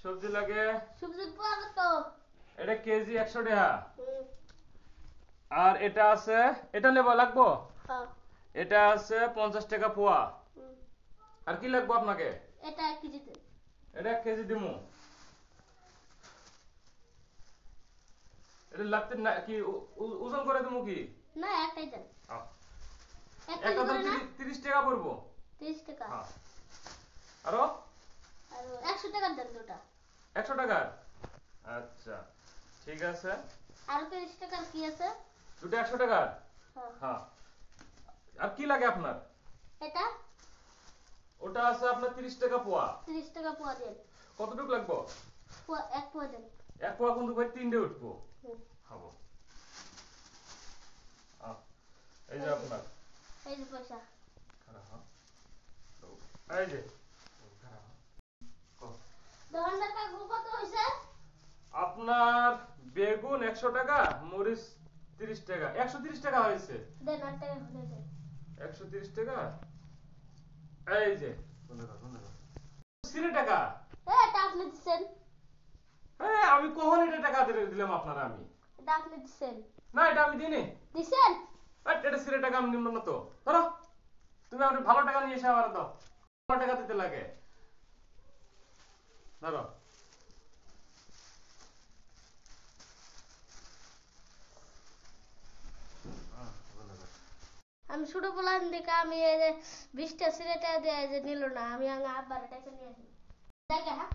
সবজি লাগে সবজি পোয়া কত? এটা কেজি 100 টাকা। হুম। আর এটা আছে, এটা নেবা লাগবো? হ্যাঁ। এটা আছে 50 টাকা পোয়া। হুম। আর কি লাগবো আপনাকে? এটা 1 কেজি দেন। এটা 1 কেজি দিমু। এটা লাগতে না কি ওজন করে দিমু কি? না একটাই দেন। হ্যাঁ। 1 কেজি একটা দাম করে না? 30 টাকা পড়বো। 30 টাকা। হ্যাঁ। আরো? আর 100 টাকা দেন দুটা। 100 টাকা? আচ্ছা ঠিক আছে। আর 30 টাকার কি আছে? দুটো 100 টাকা? হ্যাঁ। হ্যাঁ। আর কি লাগে আপনার? এটা ওটা আছে আপনার 30 টাকা পোয়া। 30 টাকা পোয়া দেন। কতটুকু লাগবো? পোয়া 1 পোয়া দেন। 1 পোয়া কিন্তু ভাই 3 ডে উঠবো। হুম। খাবো। এই যে আপনার। এই যে পয়সা। খারাপ হ্যাঁ। এই যে খারাপ। দোকানদার কাকু কত হইছে? আপনার বেগুন 100 টাকা, মরিচ 30 টাকা, 130 টাকা হয়েছে। দেন 8 টাকা হলে দেন। 130 টাকা। এই যে 15 টাকা। এটা আপনি দিছেন। হ্যাঁ আমি কখন এটা টাকা দিলাম আপনারা আমি? এটা আপনি দিছেন। না এটা আমি দিইনি। দিছেন? এটা সিরে টাকা আমি নিব না তো। ধরো তুমি আমার ভালো টাকা নিয়ে এসে আমার দাও। ভালো টাকা দিতে লাগে। ধরো। আমি ছোট পোলান দিকে আমি এই যে 20টা সিলেটা দিয়ে যে নিল না আমি আব্বার টাকা নিয়ে আসি। দেখে হ্যাঁ